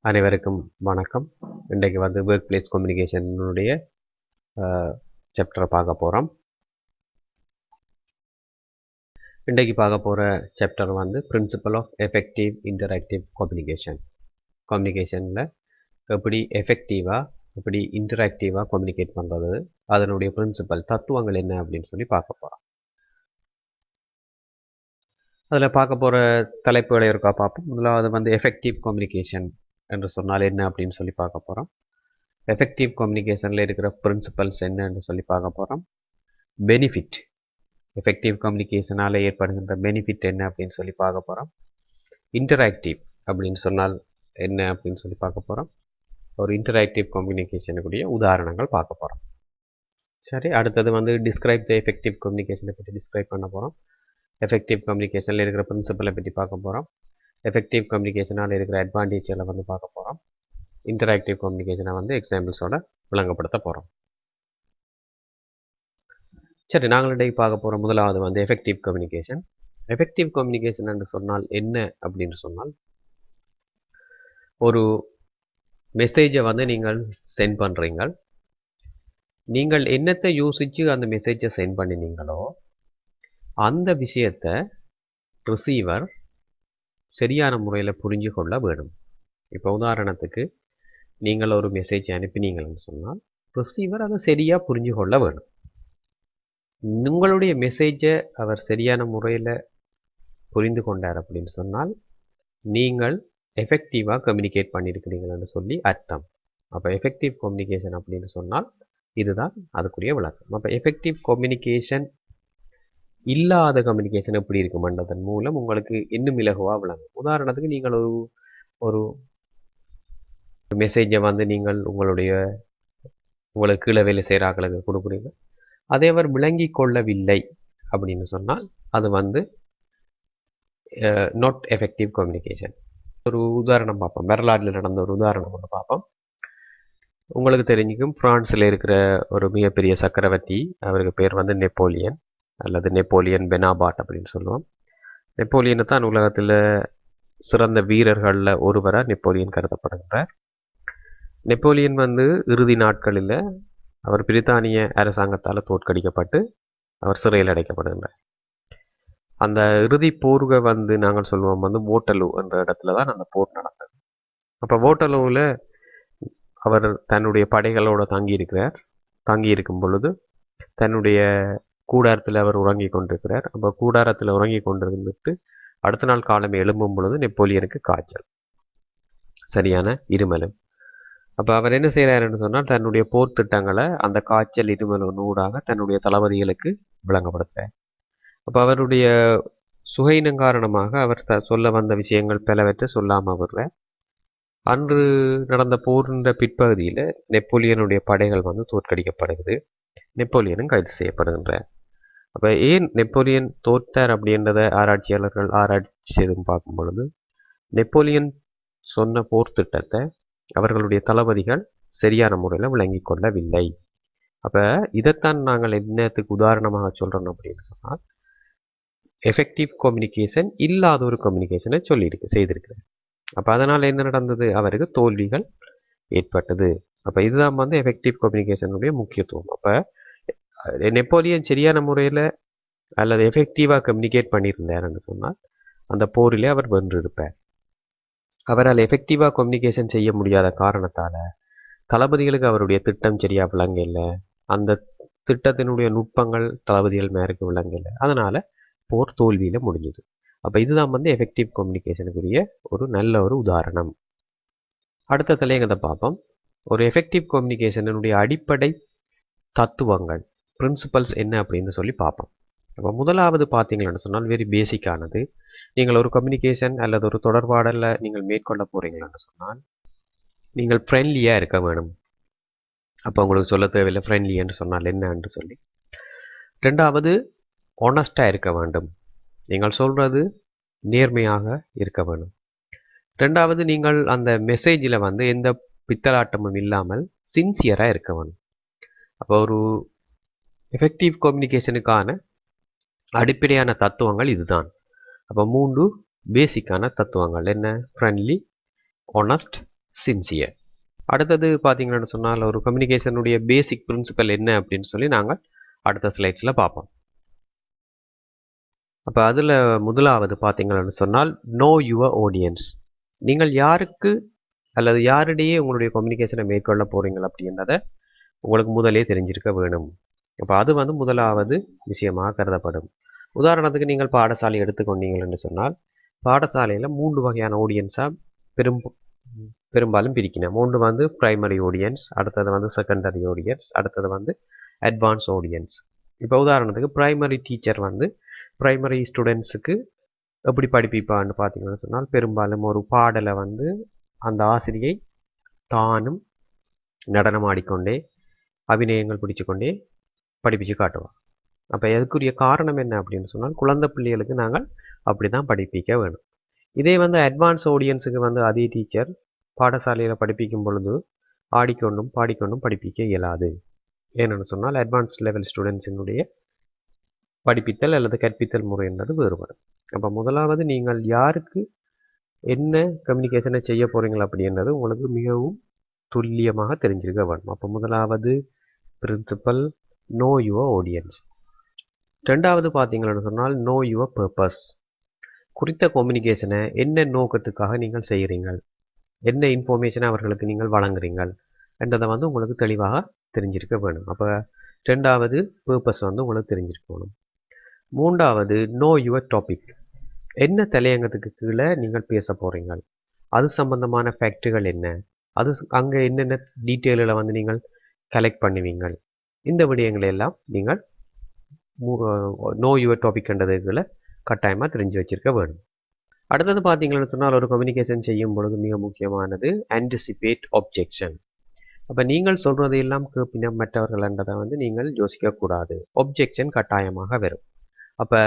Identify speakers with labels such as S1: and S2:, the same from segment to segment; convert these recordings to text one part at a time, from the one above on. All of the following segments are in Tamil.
S1: அனைவருக்கும் வணக்கம். இன்றைக்கு ஒர்க் பிளேஸ் கம்யூனிகேஷனுடைய சாப்டரை பார்க்க போகிறோம். இன்றைக்கு பார்க்க போகிற chapter principle of effective interactive கம்யூனிகேஷனில் எப்படி எஃபெக்டிவாக எப்படி இன்டராக்டிவாக கம்யூனிகேட் பண்ணுறது, அதனுடைய பிரின்சிபல் தத்துவங்கள் என்ன அப்படின்னு சொல்லி பார்க்க போகிறோம். அதில் பார்க்க போகிற தலைப்புகளை இருக்கா பார்ப்போம். முதலாவது எஃபெக்டிவ் கம்யூனிகேஷன் என்று சொன்னால் என்ன அப்படின்னு சொல்லி பார்க்க போகிறோம். எஃபெக்டிவ் கம்யூனிகேஷனில் இருக்கிற பிரின்சிபல்ஸ் என்னன்னு சொல்லி பார்க்க போகிறோம். பெனிஃபிட், எஃபெக்டிவ் கம்யூனிகேஷனால் ஏற்படுகின்ற பெனிஃபிட் என்ன அப்படின்னு சொல்லி பார்க்க போகிறோம். இன்டராக்டிவ் அப்படின்னு சொன்னால் என்ன அப்படின்னு சொல்லி பார்க்க போகிறோம். ஒரு இன்டராக்டிவ் கம்யூனிகேஷனுக்குரிய உதாரணங்கள் பார்க்க போகிறோம். சரி, அடுத்தது டிஸ்கிரைப் த எஃபெக்டிவ் கம்யூனிகேஷனை பற்றி டிஸ்கிரைப் பண்ண போகிறோம். எஃபெக்டிவ் கம்யூனிகேஷனில் இருக்கிற பிரின்சிபலை பற்றி பார்க்க போகிறோம். எஃபெக்டிவ் கம்யூனிகேஷனால் இருக்கிற அட்வான்டேஜ்களை பார்க்க போகிறோம். இன்டராக்டிவ் கம்யூனிகேஷனை எக்ஸாம்பிள்ஸோட விளங்கப்படுத்த போகிறோம். சரி, நாங்கள் இன்றைக்கு பார்க்க போகிற முதலாவது எஃபெக்டிவ் கம்யூனிகேஷன். எஃபெக்டிவ் கம்யூனிகேஷன் என்று சொன்னால் என்ன அப்படின்னு சொன்னால், ஒரு மெசேஜை நீங்கள் சென்ட் பண்ணுறீங்க. நீங்கள் என்னத்தை யோசித்து அந்த மெசேஜை சென்ட் பண்ணினீங்களோ அந்த விஷயத்தை ரிசீவர் சரியான முறையில் புரிஞ்சு கொள்ள வேணும். இப்போ உதாரணத்துக்கு நீங்கள் ஒரு மெசேஜ் அனுப்பினீங்கன்னு சொன்னால் ரிசீவர் அதை சரியாக புரிஞ்சு கொள்ள வேணும். உங்களுடைய மெசேஜை அவர் சரியான முறையில் புரிந்து கொண்டார் அப்படின்னு சொன்னால் நீங்கள் எஃபெக்டிவாக கம்யூனிகேட் பண்ணியிருக்கிறீங்கன்னு சொல்லி அர்த்தம். அப்போ எஃபெக்டிவ் கம்யூனிகேஷன் அப்படின்னு சொன்னால் இதுதான் அதுக்குரிய விளக்கம். அப்போ எஃபெக்டிவ் கம்யூனிகேஷன் இல்லாத கம்யூனிகேஷன் எப்படி இருக்குமன்றதன் மூலம் உங்களுக்கு இன்னும் இலகுவாக விளங்கும். உதாரணத்துக்கு நீங்கள் ஒரு மெசேஜை நீங்கள் உங்களுக்கு கீழே வேலை செய்கிற ஆட்களுக்கு கொடுக்குறீங்க, அதை அவர் விளங்கி கொள்ளவில்லை அப்படின்னு சொன்னால் அது நாட் எஃபெக்டிவ் கம்யூனிகேஷன். ஒரு உதாரணம் பார்ப்போம், வரலாற்றில் நடந்த ஒரு உதாரணம் ஒன்று பார்ப்போம். உங்களுக்கு தெரிஞ்சிக்கும், பிரான்ஸில் இருக்கிற ஒரு மிகப்பெரிய சக்கரவர்த்தி, அவருக்கு பேர் நெப்போலியன் அல்லது நெப்போலியன் பெனாபாட் அப்படின்னு சொல்லுவோம். நெப்போலியனை தான் உலகத்தில் சிறந்த வீரர்களில் ஒருவராக நெப்போலியன் கருதப்படுகிறார். நெப்போலியன் இறுதி நாட்களில் அவர் பிரித்தானிய அரசாங்கத்தால் தோற்கடிக்கப்பட்டு அவர் சிறையில் அடைக்கப்படுகின்றார். அந்த இறுதி போர்வை நாங்கள் சொல்லுவோம் ஓட்டலு என்ற இடத்துல தான் அந்த போர் நடந்தது. அப்போ ஓட்டலுவில் அவர் தன்னுடைய படைகளோடு தங்கியிருக்கும் பொழுது தன்னுடைய கூடாரத்தில் அவர் உறங்கி கொண்டிருக்கிறார். அப்போ கூடாரத்தில் உறங்கி கொண்டிருந்துட்டு அடுத்த நாள் காலமே எழும்பும் பொழுது நெப்போலியனுக்கு காய்ச்சல், சரியான இருமலும். அப்போ அவர் என்ன செய்கிறாருன்னு சொன்னால் தன்னுடைய போர் திட்டங்களை அந்த காய்ச்சல் இருமலூடாக தன்னுடைய தளபதிகளுக்கு விளங்கப்படுத்துகிறார். அப்போ அவருடைய சுகையினம் காரணமாக அவர் சொல்ல வந்த விஷயங்கள் பலவற்றை சொல்லாமல் விடுறார். அன்று நடந்த போரின் பிற்பகுதியில் நெப்போலியனுடைய படைகள் தோற்கடிக்கப்படுகிறது. நெப்போலியனும் கைது செய்யப்படுகின்றார். அப்போ ஏன் நெப்போலியன் தோற்றார் அப்படின்றத ஆராய்ச்சியாளர்கள் ஆராய்ச்சி செய்து பார்க்கும் பொழுது நெப்போலியன் சொன்ன போர் திட்டத்தை அவர்களுடைய தளபதிகள் சரியான முறையில் விளங்கி கொள்ளவில்லை. அப்போ இதைத்தான் நாங்கள் என்னத்துக்கு உதாரணமாக சொல்கிறோம் அப்படின்னு சொன்னால், எஃபெக்டிவ் கம்யூனிகேஷன் இல்லாத ஒரு கம்யூனிகேஷனை செய்திருக்கிறார். அப்போ அதனால் என்ன நடந்தது, அவருக்கு தோல்விகள் ஏற்பட்டது. அப்போ இதுதான் எஃபெக்டிவ் கம்யூனிகேஷனுடைய முக்கியத்துவம். அப்போ நெப்போலியன் சரியான முறையில் அல்லது எஃபெக்டிவாக கம்யூனிகேட் பண்ணியிருந்தார்ன்னு சொன்னால் அந்த போரிலே அவர் வென்றிருப்பார். அவரால் எஃபெக்டிவாக கம்யூனிகேஷன் செய்ய முடியாத காரணத்தால் தளபதிகளுக்கு அவருடைய திட்டம் சரியாக விளங்கலை, அந்த திட்டத்தினுடைய நுட்பங்கள் தளபதிகள் மேற்கு விளங்கலை, அதனால் போர் தோல்வியில் முடிஞ்சது. அப்போ இதுதான் எஃபெக்டிவ் கம்யூனிகேஷனுக்குரிய ஒரு நல்ல ஒரு உதாரணம். அடுத்த தலையங்கத்தை பார்ப்போம். ஒரு எஃபெக்டிவ் கம்யூனிகேஷனுடைய அடிப்படை தத்துவங்கள், பிரின்சிபல்ஸ் என்ன அப்படின்னு சொல்லி பார்ப்போம். அப்போ முதலாவது பார்த்தீங்கன்னு சொன்னால் வெரி பேசிக்கானது. நீங்கள் ஒரு கம்யூனிகேஷன் அல்லது ஒரு தொடர்பாடலை நீங்கள் மேற்கொள்ள போகிறீங்கன்னு சொன்னால் நீங்கள் ஃப்ரெண்ட்லியாக இருக்க வேணும். அப்போ உங்களுக்கு சொல்ல தேவையில்லை ஃப்ரெண்ட்லி என்று சொன்னால் என்னன்னு சொல்லி. ரெண்டாவது, ஆனஸ்டாக இருக்க வேண்டும். நீங்கள் சொல்கிறது நேர்மையாக இருக்க வேணும். ரெண்டாவது, நீங்கள் அந்த மெசேஜில் எந்த பித்தலாட்டமும் இல்லாமல் சின்சியராக இருக்க வேணும். அப்போ ஒரு எஃபெக்டிவ் கம்யூனிகேஷனுக்கான அடிப்படையான தத்துவங்கள் இதுதான். அப்போ 3 பேசிக்கான தத்துவங்கள் என்ன, ஃப்ரெண்ட்லி, ஆனஸ்ட் சின்சியர். அடுத்தது பார்த்தீங்கன்னு சொன்னால் ஒரு கம்யூனிகேஷனுடைய பேசிக் பிரின்சிபல் என்ன அப்படின்னு சொல்லி நாங்கள் அடுத்த ஸ்லைட்ஸில் பார்ப்போம். அப்போ அதில் முதலாவது பார்த்தீங்கன்னு சொன்னால் நோ யுவர் ஆடியன்ஸ். நீங்கள் யாருக்கு அல்லது யாரிடையே உங்களுடைய கம்யூனிகேஷனை மேற்கொள்ள போகிறீங்கள் அப்படின்றத உங்களுக்கு முதலே தெரிஞ்சிருக்க வேணும். அப்போ அது வந்து முதலாவது விஷயமாக கருதப்படும். உதாரணத்துக்கு நீங்கள் பாடசாலை எடுத்துக்கொண்டீங்கள் என்று சொன்னால் பாடசாலையில் 3 வகையான ஆடியன்ஸாக பெரும்பாலும் பிரிக்கணும். ஒன்று வந்து பிரைமரி ஆடியன்ஸ், அடுத்தது வந்து செகண்டரி ஆடியன்ஸ், அடுத்தது வந்து அட்வான்ஸ் ஆடியன்ஸ். இப்போ உதாரணத்துக்கு பிரைமரி டீச்சர் வந்து பிரைமரி ஸ்டூடெண்ட்ஸுக்கு எப்படி படிப்பிப்பான்னு பார்த்தீங்கன்னு சொன்னால் பெரும்பாலும் ஒரு பாடலை வந்து அந்த ஆசிரியை தானும் நடனம் ஆடிக்கொண்டே அபிநயங்கள் பிடிச்சு கொண்டே படிப்பிச்சு காட்டுவார். அப்போ எதுக்குரிய காரணம் என்ன அப்படின்னு சொன்னால் குழந்தை பிள்ளைகளுக்கு நாங்கள் அப்படி தான் படிப்பிக்க வேணும். இதே வந்து அட்வான்ஸ் ஆடியன்ஸுக்கு வந்து அதே டீச்சர் பாடசாலையில் படிப்பிக்கும் பொழுது ஆடிக்கொண்டும் பாடிக்கொண்டும் படிப்பிக்க இயலாது. ஏன்னு சொன்னால் அட்வான்ஸ் லெவல் ஸ்டூடெண்ட்ஸினுடைய படிப்பித்தல் அல்லது கற்பித்தல் முறை என்பது வேறுபடும். அப்போ முதலாவது நீங்கள் யாருக்கு என்ன கம்யூனிகேஷனை செய்ய போகிறீங்களா அப்படின்றது உங்களுக்கு மிகவும் துல்லியமாக தெரிஞ்சிருக்க வேணும். அப்போ முதலாவது பிரின்சிபல் நோ யுவர் ஆடியன்ஸ். ரெண்டாவது பார்த்தீங்கன்னு சொன்னால் நோ யுவர் பர்பஸ். குறித்த கம்யூனிகேஷனை என்ன நோக்கத்துக்காக நீங்கள் செய்கிறீங்கள், என்ன இன்ஃபர்மேஷனை அவர்களுக்கு நீங்கள் வழங்குறீங்கள் என்றதை வந்து உங்களுக்கு தெளிவாக தெரிஞ்சிருக்க வேணும். அப்போ ரெண்டாவது பர்பஸ் வந்து உங்களுக்கு தெரிஞ்சிருக்கணும். மூன்றாவது நோ யுவர் டாபிக். என்ன தலையங்கத்துக்கு கீழே நீங்கள் பேச போகிறீங்கள், அது சம்பந்தமான ஃபேக்ட்டுகள் என்ன, அது அங்கே என்னென்ன டீட்டெயிலில் வந்து நீங்கள் கலெக்ட் பண்ணுவீங்கள், இந்த விடயங்களை எல்லாம் நீங்கள் நோ யுவர் டாபிக்ன்றதுகளை கட்டாயமாக தெரிஞ்சு வச்சிருக்க வேணும். அடுத்தது பார்த்தீங்கன்னு சொன்னால் ஒரு கம்யூனிகேஷன் செய்யும் பொழுது மிக முக்கியமானது ஆன்டிசிபேட் ஆப்ஜெக்ஷன். அப்போ நீங்கள் சொல்கிறதையெல்லாம் கேட்பினம் மற்றவர்கள்ன்றதை வந்து நீங்கள் யோசிக்கக்கூடாது. ஆப்ஜெக்ஷன் கட்டாயமாக வரும். அப்போ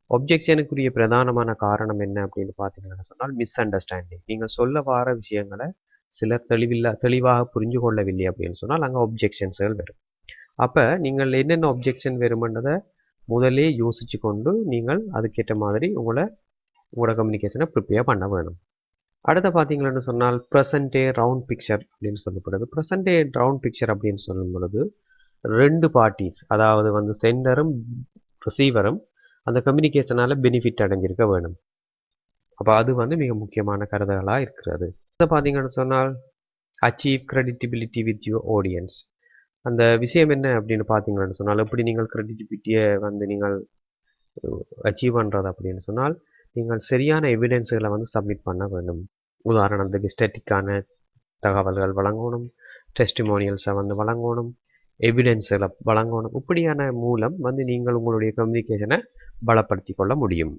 S1: ஆப்ஜெக்ஷனுக்குரிய பிரதானமான காரணம் என்ன அப்படின்னு பார்த்தீங்கன்னு சொன்னால் மிஸ் அண்டர்ஸ்டாண்டிங். நீங்கள் சொல்ல வர விஷயங்களை சிலர் தெளிவாக புரிஞ்சு கொள்ளவில்லை அப்படின்னு சொன்னால் அங்கே ஆப்ஜெக்ஷன்ஸ்கள் வரும். அப்போ நீங்கள் என்னென்ன ஆப்ஜெக்ஷன் வரும்ன்றதை முதலே யோசித்து கொண்டு நீங்கள் அதுக்கேற்ற மாதிரி உங்களோட கம்யூனிகேஷனை ப்ரிப்பேர் பண்ண வேணும். அடுத்த பார்த்தீங்கன்னு சொன்னால் ப்ரெசன்ட் ஏ ரவுண்ட் பிக்சர் அப்படின்னு சொல்லப்படுது. ப்ரெசன்ட் ஏ ரவுண்ட் பிக்சர் அப்படின்னு சொல்லும் பொழுது 2 பார்ட்டிஸ், அதாவது வந்து சென்டரும் ரிசீவரும் அந்த கம்யூனிகேஷனால் பெனிஃபிட் அடைஞ்சிருக்க வேணும். அப்போ அது வந்து மிக முக்கியமான கருதுகளாக இருக்கிறது. அதை பார்த்தீங்கன்னு சொன்னால் அச்சீவ் கிரெடிட்டிபிலிட்டி வித் யுவர் ஆடியன்ஸ். அந்த விஷயம் என்ன அப்படின்னு பார்த்தீங்கன்னு சொன்னால் எப்படி நீங்கள் கிரெடிட்டிபிலிட்டியை வந்து நீங்கள் அச்சீவ் பண்ணுறது அப்படின்னு சொன்னால் நீங்கள் சரியான எவிடென்ஸுகளை வந்து சப்மிட் பண்ண வேண்டும். உதாரணத்துக்கு ஸ்டேட்டிக்கான தகவல்கள் வழங்கணும், டெஸ்டிமோனியல்ஸை வந்து வழங்கணும், எவிடென்ஸில் வழங்கணும். இப்படியான மூலம் வந்து நீங்கள் உங்களுடைய கம்யூனிகேஷனை பலப்படுத்தி கொள்ள முடியும்.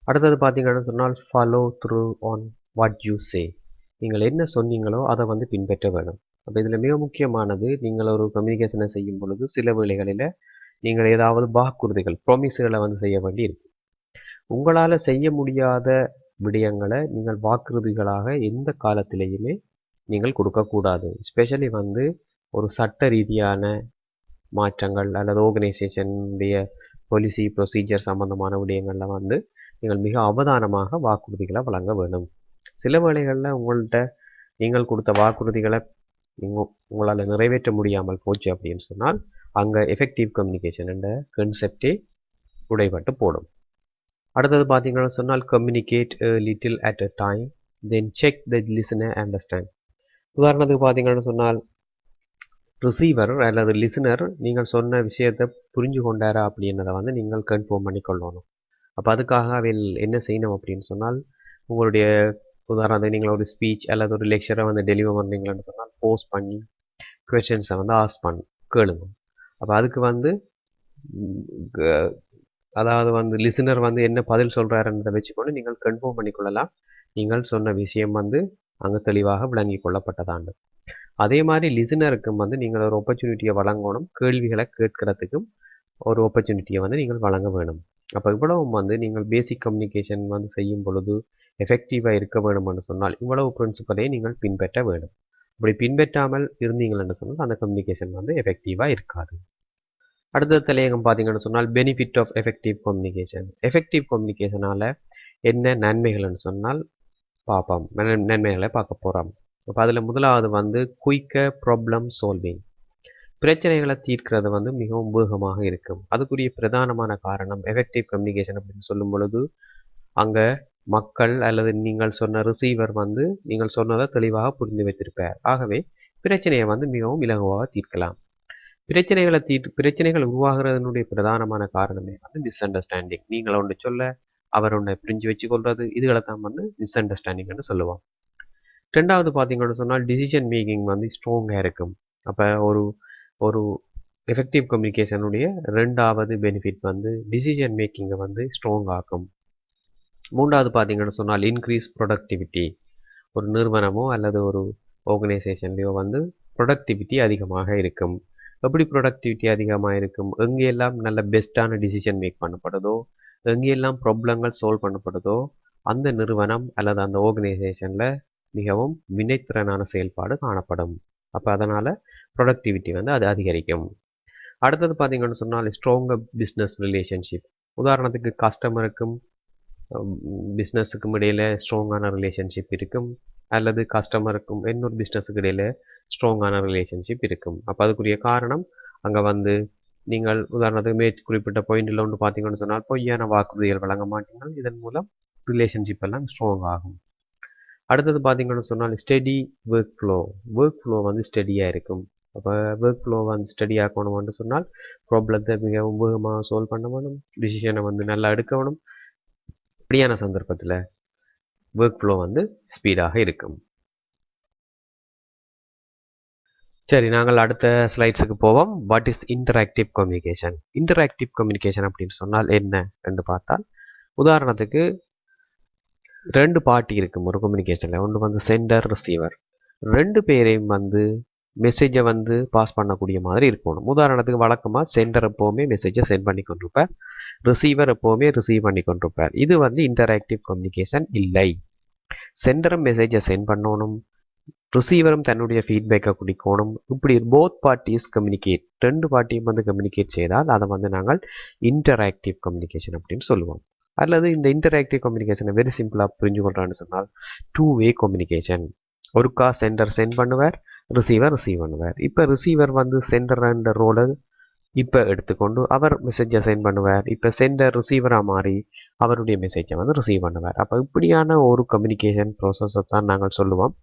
S1: அடுத்தது பார்த்தீங்கன்னு சொன்னால் follow through on what you say. நீங்கள் என்ன சொன்னீங்களோ அதை வந்து பின்பற்ற வேணும். அப்போ இதில் மிக முக்கியமானது நீங்கள் ஒரு கம்யூனிகேஷனை செய்யும் பொழுது சில வேளைகளில் நீங்கள் ஏதாவது வாக்குறுதிகள் ப்ராமிஸ்களை வந்து செய்ய வேண்டி இருக்கு. உங்களால் செய்ய முடியாத விடயங்களை நீங்கள் வாக்குறுதிகளாக எந்த காலத்திலேயுமே நீங்கள் கொடுக்கக்கூடாது. எஸ்பெஷலி வந்து ஒரு சட்ட ரீதியான மாற்றங்கள் அல்லது ஆர்கனைசேஷனுடைய பாலிசி ப்ரொசீஜர் சம்பந்தமான விடயங்களில் வந்து நீங்கள் மிக அவதானமாக வாக்குறுதிகளை வழங்க வேணும். சில வேளைகளில் நீங்கள் கொடுத்த வாக்குறுதிகளை உங்களால் நிறைவேற்ற முடியாமல் போச்சு அப்படின்னு சொன்னால் அங்கே எஃபெக்டிவ் கம்யூனிகேஷன் என்ற கன்செப்டே உடைபட்டு போடும். அடுத்தது பார்த்தீங்கன்னு சொன்னால் communicate little at a time then check the listener understand. உதாரணத்துக்கு பார்த்தீங்கன்னு சொன்னால் ரிசீவர் அல்லது லிசனர் நீங்கள் சொன்ன விஷயத்தை புரிஞ்சு கொண்டாரா அப்படின்றத வந்து நீங்கள் கன்ஃபார்ம் பண்ணிக்கொள்ளணும். அப்போ அதுக்காக அவையில் என்ன செய்யணும் அப்படின்னு சொன்னால் உங்களுடைய உதாரணத்துக்கு நீங்கள் ஒரு ஸ்பீச் அல்லது ஒரு லெக்சரை வந்து டெலிவர் பண்ணுறீங்களான்னு சொன்னால் போஸ்ட் பண்ணி கொஸ்டின்ஸை வந்து ஆஸ்க் கேளுங்க. அப்போ அதுக்கு வந்து அதாவது வந்து லிசனர் வந்து என்ன பதில் சொல்கிறாருன்றதை வச்சுக்கொண்டு நீங்கள் கன்ஃபார்ம் பண்ணிக்கொள்ளலாம் நீங்கள் சொன்ன விஷயம் வந்து அங்கே தெளிவாக விளங்கி கொள்ளப்பட்டதாண்டு. அதே மாதிரி லிசனருக்கும் வந்து நீங்கள் ஒரு ஆப்பர்ச்சுனிட்டியை வழங்கணும், கேள்விகளை கேட்கறதுக்கும் ஒரு ஆப்பர்ச்சுனிட்டியை வந்து நீங்கள் வழங்க வேணும். அப்போ இவ்வளவும் வந்து நீங்கள் பேசிக் கம்யூனிகேஷன் வந்து செய்யும் பொழுது எஃபெக்டிவாக இருக்க வேணும்னு சொன்னால் இவ்வளவு பிரின்சிபலை நீங்கள் பின்பற்ற வேணும். அப்படி பின்பற்றாமல் இருந்தீங்கன்னு சொன்னால் அந்த கம்யூனிகேஷன் வந்து எஃபெக்டிவாக இருக்காது. அடுத்த தலையங்கம் பார்த்தீங்கன்னு சொன்னால் benefit of effective communication. Effective கம்யூனிகேஷனால் என்ன நன்மைகள்னு சொன்னால் பார்ப்போம், நன்மைகளை பார்க்க போகிறோம். அப்போ அதில் முதலாவது வந்து குயிக்க ப்ராப்ளம் சால்விங். பிரச்சனைகளை தீர்க்கிறது வந்து மிகவும் வேகமாக இருக்கும். அதுக்குரிய பிரதானமான காரணம் எஃபெக்டிவ் கம்யூனிகேஷன் அப்படின்னு சொல்லும் பொழுது அங்கே மக்கள் அல்லது நீங்கள் சொன்ன ரிசீவர் வந்து நீங்கள் சொன்னதை தெளிவாக புரிந்து வைத்திருப்பார். ஆகவே பிரச்சனையை வந்து மிகவும் இலகுவாக தீர்க்கலாம். பிரச்சனைகள் உருவாகிறதனுடைய பிரதானமான காரணமே வந்து மிஸ் அண்டர்ஸ்டாண்டிங். நீங்கள் ஒன்று சொல்ல அவர் ஒன்றை புரிஞ்சு வச்சு கொள்வது, இதுகளை தான் வந்து மிஸ் அண்டர்ஸ்டாண்டிங்னு சொல்லுவோம். ரெண்டாவது பார்த்தீங்கன்னு சொன்னால் டிசிஷன் மேக்கிங் வந்து ஸ்ட்ராங்காக இருக்கும். அப்போ ஒரு எஃபெக்டிவ் கம்யூனிகேஷனுடைய ரெண்டாவது பெனிஃபிட் வந்து டிசிஷன் மேக்கிங்கை வந்து ஸ்ட்ராங் ஆக்கும். மூன்றாவது பார்த்தீங்கன்னு சொன்னால் இன்க்ரீஸ் ப்ரொடக்டிவிட்டி. ஒரு நிறுவனமோ அல்லது ஒரு ஆர்கனைசேஷன்லேயோ வந்து ப்ரொடக்டிவிட்டி அதிகமாக இருக்கும். எப்படி ப்ரொடக்டிவிட்டி அதிகமாக இருக்கும்? எங்கெல்லாம் நல்ல பெஸ்ட்டான டிசிஷன் மேக் பண்ணப்படுதோ, எங்கெல்லாம் ப்ராப்ளங்கள் சால்வ் பண்ணப்படுதோ அந்த நிறுவனம் அல்லது அந்த ஆர்கனைசேஷனில் மிகவும் வினைத்திறனான செயல்பாடு காணப்படும். அப்போ அதனால் ப்ரொடக்டிவிட்டி வந்து அது அதிகரிக்கும். அடுத்தது பார்த்தீங்கன்னு சொன்னால் ஸ்ட்ராங்கர் பிஸ்னஸ் ரிலேஷன்ஷிப். உதாரணத்துக்கு கஸ்டமருக்கும் பிஸ்னஸுக்கும் இடையில் ஸ்ட்ராங்கான ரிலேஷன்ஷிப் இருக்கும், அல்லது கஸ்டமருக்கும் இன்னொரு பிஸ்னஸுக்கு இடையில் ஸ்ட்ராங்கான ரிலேஷன்ஷிப் இருக்கும். அப்போ அதுக்குரிய காரணம் அங்கே வந்து நீங்கள் உதாரணத்துக்கு குறிப்பிட்ட பாயிண்டில் ஒன்று பார்த்தீங்கன்னு சொன்னால் பொய்யான வாக்குறுதிகள் வழங்க மாட்டீங்கள். இதன் மூலம் ரிலேஷன்ஷிப் எல்லாம் ஸ்ட்ராங் ஆகும். அடுத்தது பார்த்தீங்கன்னு சொன்னால் ஸ்டெடி ஒர்க் ஃப்ளோ வந்து ஸ்டெடியாக இருக்கும். அப்போ ஒர்க் ஃப்ளோ வந்து ஸ்டடியாக இருக்கணும்னு சொன்னால் ப்ராப்ளத்தை மிகவும் வேகமாக சால்வ் பண்ண வேணும், டிசிஷனை வந்து நல்லா எடுக்க வேணும். அப்படியான சந்தர்ப்பத்தில் ஒர்க் ஃப்ளோ வந்து ஸ்பீடாக இருக்கும். சரி, நாங்கள் அடுத்த ஸ்லைட்ஸுக்கு போவோம். What is interactive communication? Interactive communication அப்படின்னு சொன்னால் என்ன என்று பார்த்தால், உதாரணத்துக்கு 2 பார்ட்டி இருக்கும் ஒரு கம்யூனிகேஷனில். ஒன்று வந்து சென்டர், ரிசீவர். 2 பேரையும் வந்து மெசேஜை வந்து பாஸ் பண்ணக்கூடிய மாதிரி இருக்கணும். உதாரணத்துக்கு வழக்கமாக சென்டர் எப்போவுமே மெசேஜை சென்ட் பண்ணி கொண்டிருப்பார், ரிசீவர் எப்போவுமே ரிசீவ் பண்ணி கொண்டிருப்பார். இது வந்து இன்டராக்டிவ் கம்யூனிகேஷன் இல்லை. சென்டரும் மெசேஜை சென்ட் பண்ணணும், ரிசீவரும் தன்னுடைய ஃபீட்பேக்கை குடிக்கணும். இப்படி போத் பார்ட்டிஸ் கம்யூனிகேட், 2 பார்ட்டியும் வந்து கம்யூனிகேட் செய்தால் அதை வந்து நாங்கள் இன்டராக்டிவ் கம்யூனிகேஷன் அப்படின்னு சொல்லுவோம். அல்லது இந்த இன்டராக்டிவ் கம்யூனிகேஷனை வெரி சிம்பிளாக புரிஞ்சு கொள்றான்னு சொன்னால் 2-வே கம்யூனிகேஷன். ஒருக்கா சென்டர் சென்ட் பண்ணுவார், ரிசீவர் ரிசீவ் பண்ணுவார். இப்போ ரிசீவர் வந்து சென்டர் என்ற ரோலை இப்போ எடுத்துக்கொண்டு அவர் மெசேஜை சென்ட் பண்ணுவார். இப்போ சென்டர் ரிசீவராக மாறி அவருடைய மெசேஜை வந்து ரிசீவ் பண்ணுவார். அப்போ இப்படியான ஒரு கம்யூனிகேஷன் ப்ராசஸை தான் நாங்கள் சொல்லுவோம்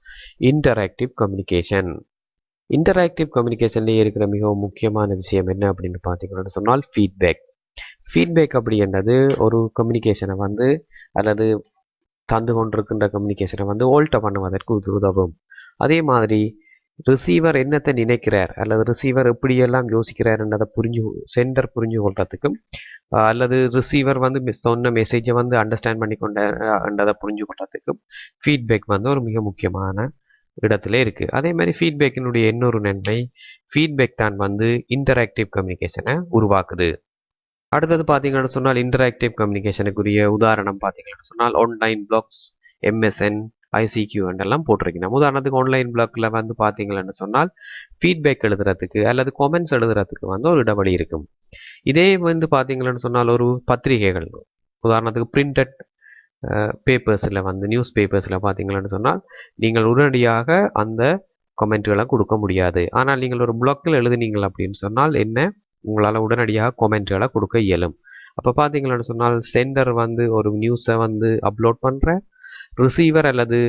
S1: இன்டராக்டிவ் கம்யூனிகேஷன். இன்டராக்டிவ் கம்யூனிகேஷன்லேயே இருக்கிற மிகவும் முக்கியமான விஷயம் என்ன அப்படின்னு பார்த்தீங்கன்னு சொன்னால் ஃபீட்பேக். ஃபீட்பேக் அப்படின்றது ஒரு கம்யூனிகேஷனை வந்து அல்லது தந்து கொண்டிருக்கின்ற கம்யூனிகேஷனை வந்து ஆல்டர் பண்ணுவதற்கு உதவும். அதே மாதிரி ரிசீவர் என்னத்தை நினைக்கிறார் அல்லது ரிசீவர் எப்படியெல்லாம் யோசிக்கிறார்ன்றதை சென்டர் புரிஞ்சு கொள்றதுக்கும், அல்லது ரிசீவர் வந்து சொன்ன மெசேஜை வந்து அண்டர்ஸ்டாண்ட் பண்ணி கொண்டதை புரிஞ்சு கொள்றதுக்கும் ஃபீட்பேக் வந்து ஒரு மிக முக்கியமான இடத்துல இருக்குது. அதே மாதிரி ஃபீட்பேக்கினுடைய இன்னொரு நன்மை, ஃபீட்பேக் தான் வந்து இன்டராக்டிவ் கம்யூனிகேஷனை உருவாக்குது. அடுத்தது பார்த்தீங்கன்னு சொன்னால் இன்டராக்டிவ் கம்யூனிகேஷனுக்குரிய உதாரணம் பார்த்தீங்கன்னு சொன்னால் ஆன்லைன் பிளாக்ஸ், MSN, ICQ எல்லாம் போட்டிருக்கணும். உதாரணத்துக்கு ஆன்லைன் பிளாக்ல வந்து பார்த்தீங்கன்னு சொன்னால் ஃபீட்பேக் எழுதுறதுக்கு அல்லது கமெண்ட்ஸ் எழுதுறதுக்கு வந்து ஒரு இடைவெளி இருக்கும். இதே வந்து பார்த்தீங்கன்னு சொன்னால் ஒரு பத்திரிகைகள், உதாரணத்துக்கு பிரிண்டட் பேப்பர்ஸில் வந்து நியூஸ் பேப்பர்ஸில் பார்த்தீங்கன்னு சொன்னால் நீங்கள் உடனடியாக அந்த கமெண்ட்களை கொடுக்க முடியாது. ஆனால் நீங்கள் ஒரு பிளாக்கில் எழுதுனீங்கள் அப்படின்னு சொன்னால் என்ன, உங்களால் உடனடியாக கமெண்ட்களை கொடுக்க இயலும். அப்போ பார்த்தீங்கன்னு சொன்னால் சென்டர் வந்து ஒரு நியூஸை வந்து அப்லோட் பண்ணுற, ரிசீவர் அல்லது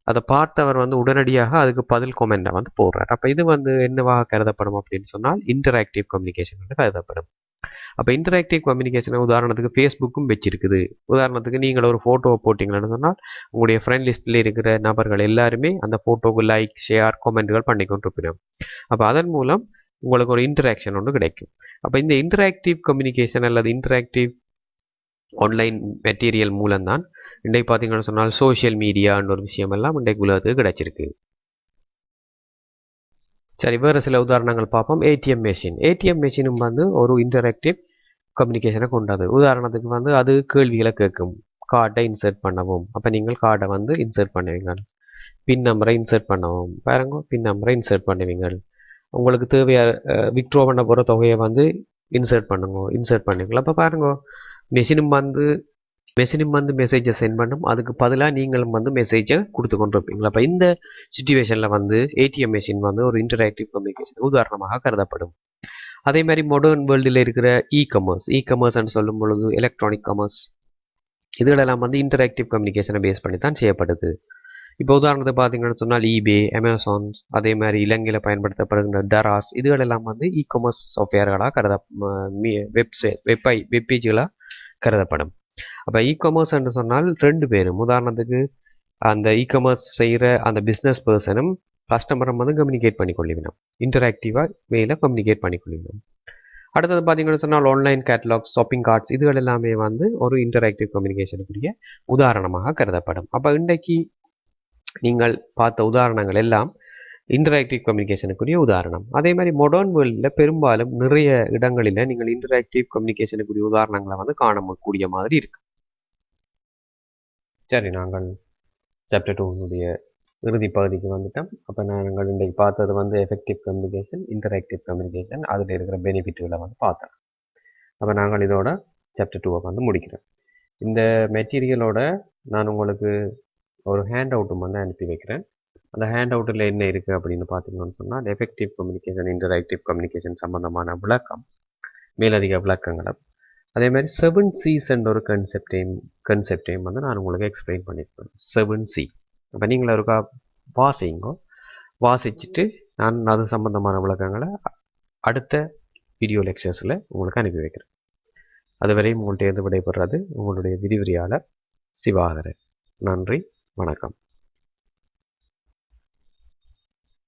S1: அதை பார்த்தவர் வந்து உடனடியாக அதுக்கு பதில் கமெண்ட்டை வந்து போடுறார். அப்போ இது வந்து என்னவாக கருதப்படும் அப்படின்னு சொன்னால் இன்டராக்டிவ் கம்யூனிகேஷன் வந்து கருதப்படும். அப்போ இன்டராக்டிவ் கம்யூனிகேஷனை உதாரணத்துக்கு ஃபேஸ்புக்கும் வச்சிருக்குது. உதாரணத்துக்கு நீங்கள் ஒரு ஃபோட்டோவை போட்டிங்கன்னு சொன்னால் உங்களுடைய ஃப்ரெண்ட் லிஸ்ட்டில் இருக்கிற நபர்கள் எல்லாருமே அந்த ஃபோட்டோவுக்கு லைக், ஷேர், கமெண்ட்டுகள் பண்ணி கொண்டிருப்பினோம். அப்போ அதன் மூலம் உங்களுக்கு ஒரு இன்டராக்ஷன் ஒன்று கிடைக்கும். அப்போ இந்த இன்டராக்டிவ் கம்யூனிகேஷன் அல்லது இன்டராக்டிவ் ஆன்லைன் மெட்டீரியல் மூலம்தான் இன்றைக்கு பார்த்தீங்கன்னு சொன்னால் சோஷியல் மீடியான்னு ஒரு விஷயம் எல்லாம் இன்றைக்கு உலகத்துக்கு கிடைச்சிருக்கு. சரி, வேறு சில உதாரணங்கள் பார்ப்போம். ஏடிஎம் மெஷினும் வந்து ஒரு இன்டராக்டிவ் கம்யூனிகேஷனை கொண்டது. உதாரணத்துக்கு வந்து அது கேள்விகளை கேட்கும், கார்டை இன்சர்ட் பண்ணவும். அப்போ நீங்கள் கார்டை வந்து இன்சர்ட் பண்ணுவீங்க, பின் நம்பரை இன்சர்ட் பண்ணவும், பாருங்க பின் நம்பரை இன்சர்ட் பண்ணுவீங்க. உங்களுக்கு தேவையான வித்ட்ரா பண்ண போகிற தொகையை வந்து இன்சர்ட் பண்ணுவீங்களா. அப்போ பாருங்க மெஷினும் வந்து மெஷினும் வந்து மெசேஜை சென்ட் பண்ணும், அதுக்கு பதிலாக நீங்களும் வந்து மெசேஜை கொடுத்து கொண்டு இருப்பீங்களா. அப்போ இந்த சுச்சுவேஷனில் வந்து ஏடிஎம் மெஷின் வந்து ஒரு இன்டராக்டிவ் கம்யூனிகேஷன் உதாரணமாக கருதப்படும். அதே மாதிரி மாடர்ன் வேர்ல்டில் இருக்கிற இ-கமர்ஸ்ன்னு சொல்லும் பொழுது எலக்ட்ரானிக் கமர்ஸ் இதுகளெல்லாம் வந்து இன்டராக்டிவ் கம்யூனிகேஷனை பேஸ் பண்ணி தான் செய்யப்படுது. இப்போ உதாரணத்துக்கு பார்த்தீங்கன்னு சொன்னால் ஈபே, அமேசான், அதே மாதிரி இலங்கையில் பயன்படுத்தப்படுகின்ற டராஸ் இதுகளெல்லாம் வந்து இ-கமர்ஸ் சாஃப்ட்வேர்களாக வெப் பேஜ்களாக கருதப்படும். அப்போ இ-கமர்ஸ்ன்னு சொன்னால் 2 பேரும், உதாரணத்துக்கு அந்த இ-கமர்ஸ் செய்கிற அந்த பிஸ்னஸ் பர்சனும் கஸ்டமரும் வந்து கம்யூனிகேட் பண்ணி கொள்ளிவிடும், இன்டராக்டிவாக வேல கம்யூனிகேட் பண்ணி கொள்ளிவிடும். அடுத்தது பார்த்தீங்கன்னு சொன்னால் ஆன்லைன் கேட்டலாக்ஸ், ஷாப்பிங் கார்ட்ஸ் இதுகள் எல்லாமே வந்து ஒரு இன்டராக்டிவ் கம்யூனிகேஷனுக்குரிய உதாரணமாக கருதப்படும். அப்போ இன்றைக்கு நீங்கள் பார்த்த உதாரணங்கள் எல்லாம் இன்டராக்டிவ் கம்யூனிகேஷனுக்குரிய உதாரணம். அதே மாதிரி மாடர்ன் வேர்ல்டில் பெரும்பாலும் நிறைய இடங்களில் நீங்கள் இன்டராக்டிவ் கம்யூனிகேஷனுக்குரிய உதாரணங்களை வந்து காணக்கூடிய மாதிரி இருக்கு. சரி, நாங்கள் சாப்டர் 2 இறுதி பகுதிக்கு வந்துட்டோம். அப்போ நாங்கள் இன்றைக்கு பார்த்தது வந்து எஃபெக்டிவ் கம்யூனிகேஷன், இன்டராக்டிவ் கம்யூனிகேஷன், அதில் இருக்கிற பெனிஃபிட்டுகளை வந்து பார்த்தோம். அப்போ நாங்கள் இதோட சாப்டர் 2 வந்து முடிக்கிறோம். இந்த மெட்டீரியலோட நான் உங்களுக்கு ஒரு ஹேண்ட் அவுட்டும் வந்து அனுப்பி வைக்கிறேன். அந்த ஹேண்ட் அவுட்டில் என்ன இருக்குது அப்படின்னு பார்த்தீங்கன்னு சொன்னால் எஃபெக்டிவ் கம்யூனிகேஷன், இன்டராக்டிவ் கம்யூனிகேஷன் சம்பந்தமான விளக்கம், மேலதிக விளக்கங்களும், அதே மாதிரி 7 C's என்ற ஒரு கன்செப்டையும் வந்து நான் உங்களுக்கு எக்ஸ்பிளைன் பண்ணியிருப்பேன். 7 C. அப்போ நீங்கள் ஒருக்கா வாசிச்சுட்டு நான் அது சம்பந்தமான விளக்கங்களை அடுத்த வீடியோ லெக்சர்ஸில் உங்களுக்கு அனுப்பி வைக்கிறேன். அதுவரை உங்கள்கிட்ட இருந்து விடைபெறுறது உங்களுடைய விரிவுரையாளர் சிவாகரன். நன்றி, வணக்கம்.